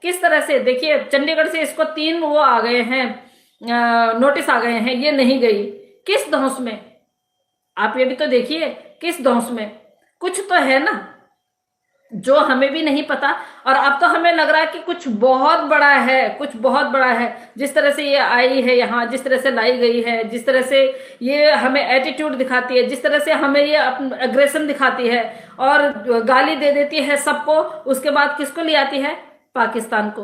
किस तरह से, देखिए चंडीगढ़ से इसको 3 वो आ गए हैं, नोटिस आ गए हैं, ये नहीं गई। किस धौंस में? आप ये भी तो देखिए, किस धौंस में? कुछ तो है ना जो हमें भी नहीं पता। और अब तो हमें लग रहा है कि कुछ बहुत बड़ा है, कुछ बहुत बड़ा है। जिस तरह से ये आई है यहाँ, जिस तरह से लाई गई है, जिस तरह से ये हमें एटीट्यूड दिखाती है, जिस तरह से हमें ये अग्रेशन दिखाती है और गाली दे देती है सबको, उसके बाद किसको ले आती है? पाकिस्तान को।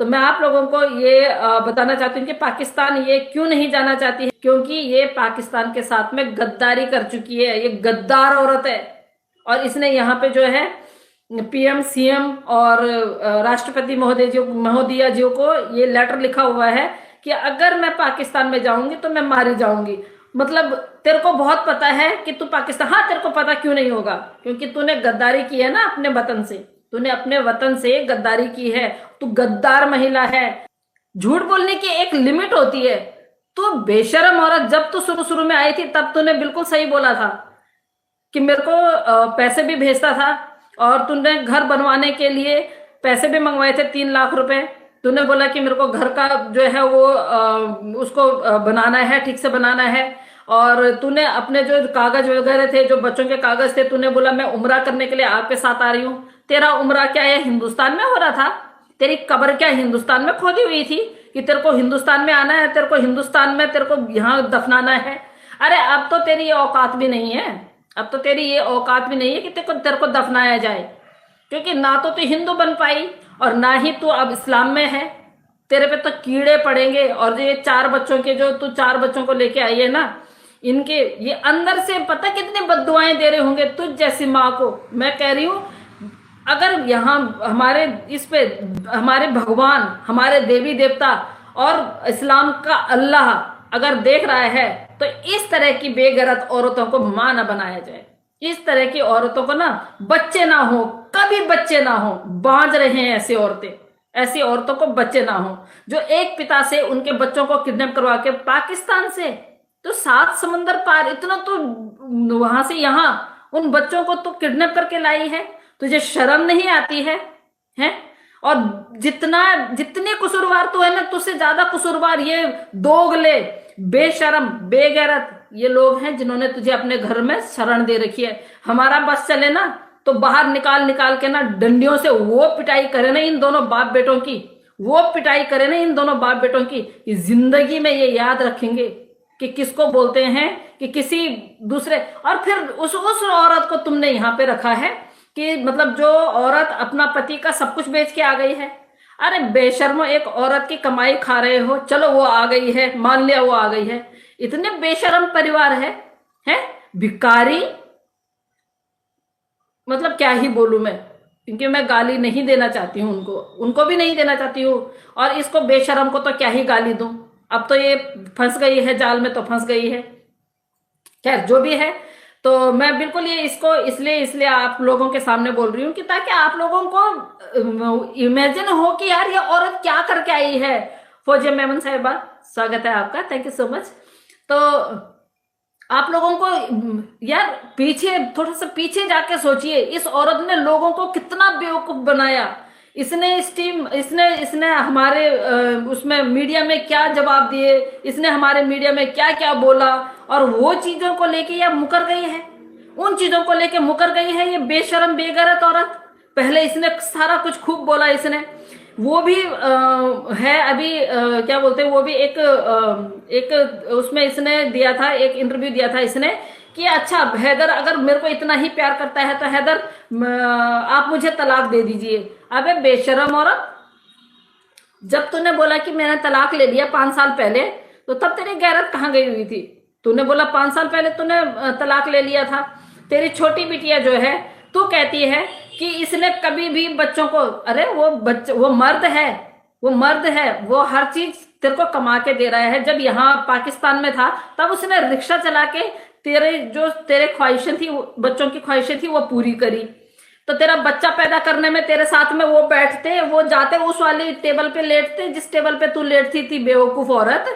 तो मैं आप लोगों को ये बताना चाहती हूँ कि पाकिस्तान ये क्यों नहीं जाना चाहती है, क्योंकि ये पाकिस्तान के साथ में गद्दारी कर चुकी है। ये गद्दार औरत है और इसने यहाँ पे जो है पीएम, सीएम और राष्ट्रपति महोदया जी को ये लेटर लिखा हुआ है कि अगर मैं पाकिस्तान में जाऊंगी तो मैं मारी जाऊंगी। मतलब तेरे को बहुत पता है कि तू पाकिस्तान, हाँ तेरे को पता क्यों नहीं होगा, क्योंकि तूने गद्दारी की है ना अपने वतन से, तूने अपने वतन से गद्दारी की है। तू गद्दार महिला है। झूठ बोलने की एक लिमिट होती है। तू बेशरम औरत, जब तू शुरू शुरू में आई थी तब तूने बिल्कुल सही बोला था कि मेरे को पैसे भी भेजता था और तूने घर बनवाने के लिए पैसे भी मंगवाए थे 3 लाख रुपए। तूने बोला कि मेरे को घर का जो है वो उसको बनाना है, ठीक से बनाना है। और तूने अपने जो कागज वगैरह थे, जो बच्चों के कागज थे, तूने बोला मैं उम्रा करने के लिए आपके साथ आ रही हूँ। तेरा उम्रा क्या है हिंदुस्तान में हो रहा था? तेरी कब्र क्या हिंदुस्तान में खोदी हुई थी कि तेरे को हिंदुस्तान में आना है, तेरे को हिंदुस्तान में तेरे को यहाँ दफनाना है? अरे अब तो तेरी ये औकात भी नहीं है, अब तो तेरी ये औकात भी नहीं है कि तेरे को दफनाया जाए, क्योंकि ना तो तू हिंदू बन पाई और ना ही तू अब इस्लाम में है। तेरे पे तो कीड़े पड़ेंगे। और जो ये 4 बच्चों के, जो तू 4 बच्चों को लेके आई है ना, इनके ये अंदर से पता कितने बद्दुआएं दे रहे होंगे तुझ जैसी माँ को। मैं कह रही हूं, अगर यहाँ हमारे इस पे हमारे भगवान, हमारे देवी देवता और इस्लाम का अल्लाह अगर देख रहा है तो इस तरह की बेगैरत औरतों को मां ना बनाया जाए। इस तरह की औरतों को ना बच्चे ना हो, कभी बच्चे ना हो। बांझ रहे हैं ऐसी औरतें, ऐसी औरतों को बच्चे ना हो जो एक पिता से उनके बच्चों को किडनैप करवा के पाकिस्तान से तो 7 समंदर पार, इतना तो वहां से यहां उन बच्चों को तो किडनैप करके लाई है। तुझे शर्म नहीं आती है? हैं? और जितने कसूरवार तो है ना, तुझसे ज्यादा कसूरवार ये दोगले, बेशरम, बेगैरत ये लोग हैं जिन्होंने तुझे अपने घर में शरण दे रखी है। हमारा बस चले ना तो बाहर निकाल निकाल के ना डंडियों से वो पिटाई करे ना इन दोनों बाप बेटों की, वो पिटाई करे ना इन दोनों बाप बेटों की, कि जिंदगी में ये याद रखेंगे कि किसको बोलते हैं कि किसी दूसरे। और फिर उस औरत को तुमने यहां पे रखा है कि मतलब जो औरत अपना पति का सब कुछ बेच के आ गई है। अरे बेशर्मो, एक औरत की कमाई खा रहे हो, चलो वो आ गई है, मान लिया वो आ गई है। इतने बेशर्म परिवार है भिखारी। मतलब क्या ही बोलूं मैं, क्योंकि मैं गाली नहीं देना चाहती हूँ उनको भी नहीं देना चाहती हूँ। और इसको बेशर्म को तो क्या ही गाली दूं। अब तो ये फंस गई है जाल में, तो फंस गई है। खैर जो भी है, तो मैं बिल्कुल ये इसको इसलिए आप लोगों के सामने बोल रही हूँ कि ताकि आप लोगों को इमेजिन हो कि यार ये औरत क्या करके आई है। फौजिया मेमन साहिबा, स्वागत है आपका, थैंक यू सो मच। तो आप लोगों को यार पीछे, थोड़ा सा पीछे जाके सोचिए, इस औरत ने लोगों को कितना बेवकूफ बनाया। इसने हमारे उसमें मीडिया में क्या जवाब दिए, इसने हमारे मीडिया में क्या क्या बोला, और वो चीजों को लेके यह मुकर गई है, उन चीजों को लेके मुकर गई है ये बेशरम बेगैरत औरत। पहले इसने सारा कुछ खूब बोला, इसने वो भी है अभी क्या बोलते हैं, वो भी एक उसमें इसने दिया था, एक इंटरव्यू दिया था इसने कि अच्छा हैदर अगर मेरे को इतना ही प्यार करता है तो हैदर आप मुझे तलाक दे दीजिए। अबे बेशरम औरत, जब तूने बोला कि मैंने तलाक ले लिया 5 साल पहले, तो तब तेरी गैरत कहाँ गई हुई थी? तूने बोला 5 साल पहले तूने तलाक ले लिया था। तेरी छोटी बिटिया जो है, तू कहती है कि इसने कभी भी बच्चों को, अरे वो मर्द है, वो हर चीज तेरे को कमा के दे रहा है। जब यहाँ पाकिस्तान में था तब उसने रिक्शा चला के तेरे ख्वाहिशें थी, बच्चों की ख्वाहिशें थी, वो पूरी करी। तो तेरा बच्चा पैदा करने में तेरे साथ में वो बैठते, वो जाते उस वाली टेबल पे लेटते जिस टेबल पे तू लेटती थी, बेवकूफ औरत।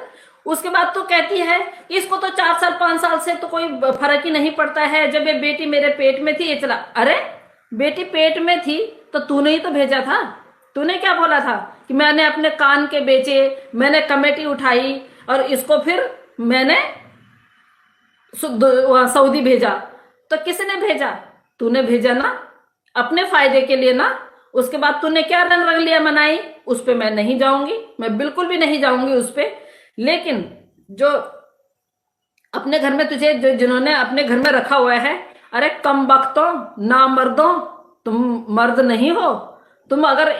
उसके बाद तो कहती है इसको तो 4 साल 5 साल से तो कोई फर्क ही नहीं पड़ता है, जब ये बेटी मेरे पेट में थी ये चला। अरे बेटी पेट में थी तो तूने ही तो भेजा था, तूने क्या बोला था कि मैंने अपने कान के बेचे, मैंने कमेटी उठाई और इसको फिर मैंने सऊदी भेजा। तो किसने भेजा? तूने भेजा ना, अपने फायदे के लिए ना। उसके बाद तूने क्या रंग रंगलियां मनाई, उस पे मैं नहीं जाऊंगी, मैं बिल्कुल भी नहीं जाऊंगी उस पे। लेकिन जो अपने घर में तुझे जिन्होंने अपने घर में रखा हुआ है, अरे कम बख्तों, ना मर्दों, तुम मर्द नहीं हो। तुम अगर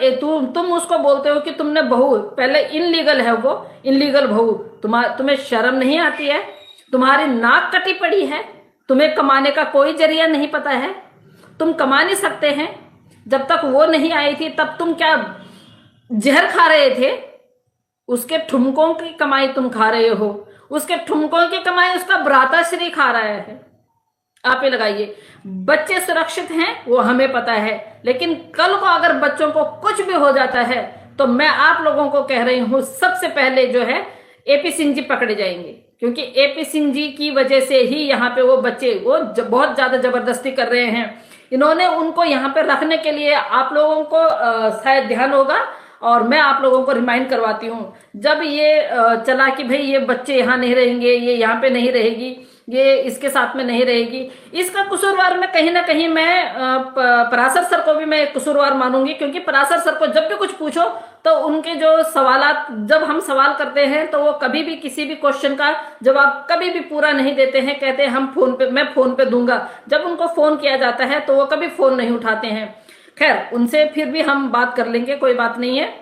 तुम उसको बोलते हो कि तुमने बहू, पहले इनलीगल है वो, इनलीगल बहू, तुम्हें शर्म नहीं आती है? तुम्हारी नाक कटी पड़ी है, तुम्हें कमाने का कोई जरिया नहीं पता है, तुम कमा नहीं सकते हैं। जब तक वो नहीं आई थी तब तुम क्या जहर खा रहे थे? उसके ठुमकों की कमाई तुम खा रहे हो, उसके ठुमकों की कमाई उसका भ्राताश्री खा रहा है। आप ये लगाइए, बच्चे सुरक्षित हैं वो हमें पता है, लेकिन कल को अगर बच्चों को कुछ भी हो जाता है तो मैं आप लोगों को कह रही हूं, सबसे पहले जो है एपी सिंह जी पकड़े जाएंगे, क्योंकि एपी सिंह जी की वजह से ही यहाँ पे वो बच्चे बहुत ज्यादा जबरदस्ती कर रहे हैं। इन्होंने उनको यहाँ पे रखने के लिए, आप लोगों को शायद ध्यान होगा और मैं आप लोगों को रिमाइंड करवाती हूँ, जब ये चला कि भाई ये बच्चे यहाँ नहीं रहेंगे, ये यहाँ पे नहीं रहेगी, ये इसके साथ में नहीं रहेगी, इसका कसूरवार मैं कहीं ना कहीं मैं पराशर सर को भी मैं कसूरवार मानूंगी। क्योंकि पराशर सर को जब भी कुछ पूछो तो उनके जो सवालात, जब हम सवाल करते हैं तो वो कभी भी किसी भी क्वेश्चन का जवाब कभी भी पूरा नहीं देते हैं। कहते हैं हम फोन पे, मैं फोन पे दूंगा, जब उनको फोन किया जाता है तो वो कभी फोन नहीं उठाते हैं। खैर, उनसे फिर भी हम बात कर लेंगे, कोई बात नहीं है,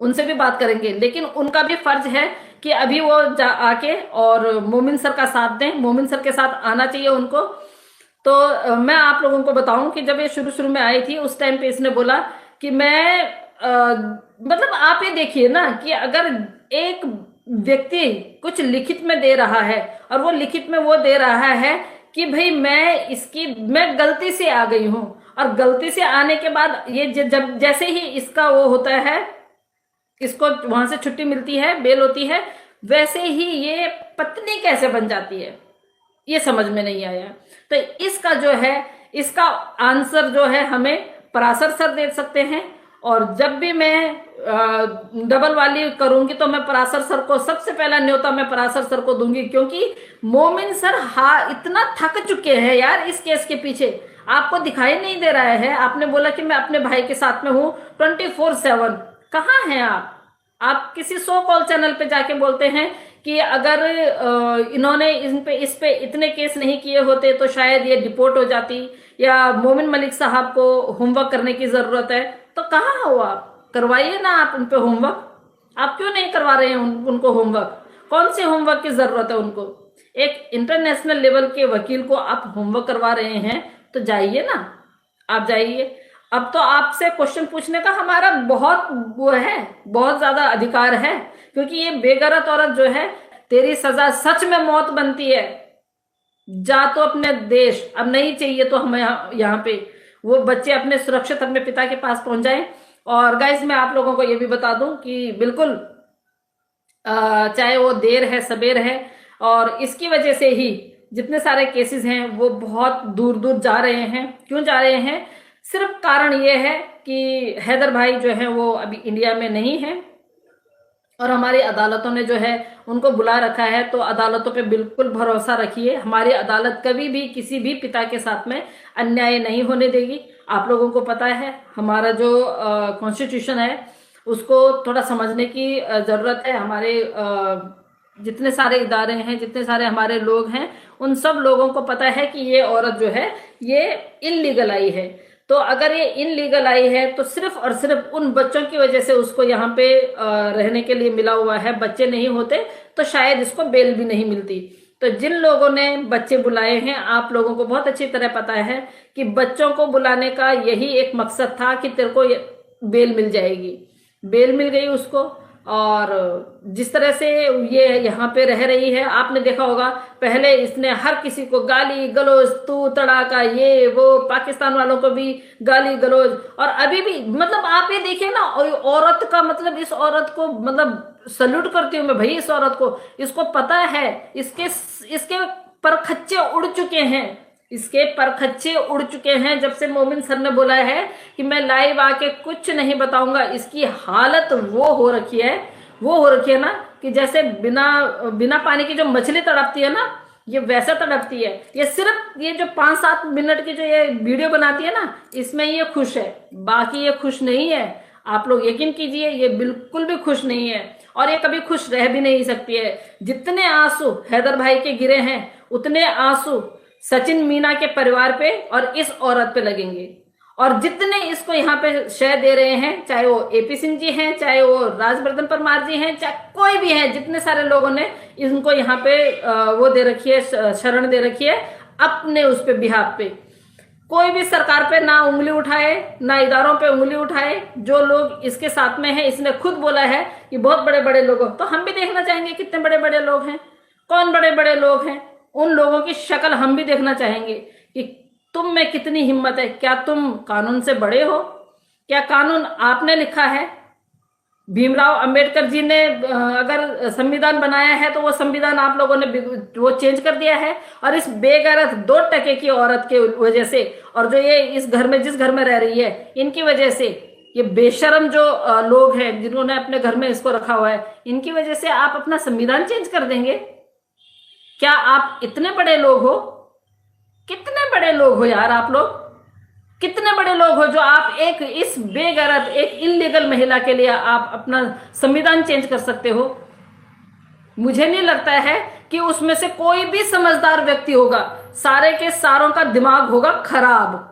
उनसे भी बात करेंगे। लेकिन उनका भी फर्ज है कि अभी वो आके और मोमिन सर का साथ दें, मोमिन सर के साथ आना चाहिए उनको। तो मैं आप लोगों को बताऊं कि जब ये शुरू शुरू में आई थी उस टाइम पे इसने बोला कि मैं मतलब आप ये देखिए ना कि अगर एक व्यक्ति कुछ लिखित में दे रहा है और वो लिखित में वो दे रहा है कि भाई मैं गलती से आ गई हूं, और गलती से आने के बाद ये जब जैसे ही इसका वो होता है, इसको वहां से छुट्टी मिलती है, बेल होती है, वैसे ही ये पत्नी कैसे बन जाती है ये समझ में नहीं आया। तो इसका जो है, इसका आंसर जो है हमें पराशर सर दे सकते हैं। और जब भी मैं डबल वाली करूंगी तो मैं पराशर सर को सबसे पहला न्योता मैं पराशर सर को दूंगी, क्योंकि मोमिन सर इतना थक चुके हैं यार इस केस के पीछे। आपको दिखाई नहीं दे रहा है? आपने बोला कि मैं अपने भाई के साथ में हूं 24/7, कहाँ हैं आप किसी सो कॉल चैनल पे जाके बोलते हैं कि अगर इन्होंने इस पे इतने केस नहीं किए होते तो शायद ये डिपोर्ट हो जाती, या मोमिन मलिक साहब को होमवर्क करने की जरूरत है। तो कहाँ हो आप? करवाइए ना आप उन पे होमवर्क। आप क्यों नहीं करवा रहे हैं उनको होमवर्क? कौन से होमवर्क की जरूरत है उनको? एक इंटरनेशनल लेवल के वकील को आप होमवर्क करवा रहे हैं तो जाइए ना, आप जाइए। अब तो आपसे क्वेश्चन पूछने का हमारा बहुत वो है, बहुत ज्यादा अधिकार है, क्योंकि ये बेगरत औरत जो है, तेरी सजा सच में मौत बनती है। जा तो अपने देश, अब नहीं चाहिए तो हम यहाँ पे वो बच्चे अपने सुरक्षित अपने पिता के पास पहुंच जाएं। और गाइस, मैं आप लोगों को ये भी बता दूं कि बिल्कुल चाहे वो देर है सवेर है, और इसकी वजह से ही जितने सारे केसेस हैं वो बहुत दूर दूर जा रहे हैं। क्यों जा रहे हैं? सिर्फ कारण ये है कि हैदर भाई जो है वो अभी इंडिया में नहीं है, और हमारी अदालतों ने जो है उनको बुला रखा है। तो अदालतों पे बिल्कुल भरोसा रखिए, हमारी अदालत कभी भी किसी भी पिता के साथ में अन्याय नहीं होने देगी। आप लोगों को पता है हमारा जो कॉन्स्टिट्यूशन है उसको थोड़ा समझने की जरूरत है। हमारे जितने सारे इदारे हैं, जितने सारे हमारे लोग हैं, उन सब लोगों को पता है कि ये औरत जो है ये इनलीगल आई है। तो अगर ये इनलीगल आई है तो सिर्फ और सिर्फ उन बच्चों की वजह से उसको यहाँ पे रहने के लिए मिला हुआ है। बच्चे नहीं होते तो शायद इसको बेल भी नहीं मिलती। तो जिन लोगों ने बच्चे बुलाए हैं, आप लोगों को बहुत अच्छी तरह पता है कि बच्चों को बुलाने का यही एक मकसद था कि तेरे को बेल मिल जाएगी। बेल मिल गई उसको, और जिस तरह से ये यहाँ पे रह रही है, आपने देखा होगा पहले इसने हर किसी को गाली गलौज, तू तड़ाका, ये वो, पाकिस्तान वालों को भी गाली गलौज। और अभी भी मतलब आप ये देखिए ना, औरत का मतलब, इस औरत को मतलब सल्यूट करती हूँ मैं भाई इस औरत को। इसको पता है, इसके पर खच्चे उड़ चुके हैं, इसके परखच्चे उड़ चुके हैं जब से मोमिन सर ने बोला है कि मैं लाइव आके कुछ नहीं बताऊंगा। इसकी हालत वो हो रखी है ना कि जैसे बिना बिना पानी की जो मछली तड़पती है ना, ये वैसा तड़पती है। ये सिर्फ ये जो 5-7 मिनट की जो ये वीडियो बनाती है ना, इसमें ये खुश है, बाकी ये खुश नहीं है। आप लोग यकीन कीजिए, ये बिल्कुल भी खुश नहीं है और ये कभी खुश रह भी नहीं सकती है। जितने आंसू हैदर भाई के गिरे हैं, उतने आंसू सचिन मीना के परिवार पे और इस औरत पे लगेंगे। और जितने इसको यहाँ पे शय दे रहे हैं, चाहे वो एपी सिंह जी हैं, चाहे वो राजवर्धन परमार जी हैं, चाहे कोई भी है, जितने सारे लोगों ने इनको यहाँ पे वो दे रखी है, शरण दे रखी है अपने उस पे बिहाफ पे। कोई भी सरकार पे ना उंगली उठाए, ना इदारों पे उंगली उठाए। जो लोग इसके साथ में है, इसने खुद बोला है कि बहुत बड़े बड़े लोग हो, तो हम भी देखना चाहेंगे कितने बड़े बड़े लोग हैं, कौन बड़े बड़े लोग हैं। उन लोगों की शक्ल हम भी देखना चाहेंगे कि तुम में कितनी हिम्मत है। क्या तुम कानून से बड़े हो? क्या कानून आपने लिखा है? भीमराव अंबेडकर जी ने अगर संविधान बनाया है तो वो संविधान आप लोगों ने वो चेंज कर दिया है। और इस बेगैरत 2 टके की औरत के वजह से, और जो ये इस घर में, जिस घर में रह रही है, इनकी वजह से, ये बेशरम जो लोग हैं जिन्होंने अपने घर में इसको रखा हुआ है, इनकी वजह से आप अपना संविधान चेंज कर देंगे? क्या आप इतने बड़े लोग हो? कितने बड़े लोग हो यार आप लोग? कितने बड़े लोग हो जो आप एक इस बेगैरत, एक इलीगल महिला के लिए आप अपना संविधान चेंज कर सकते हो? मुझे नहीं लगता है कि उसमें से कोई भी समझदार व्यक्ति होगा। सारे के सारों का दिमाग होगा खराब।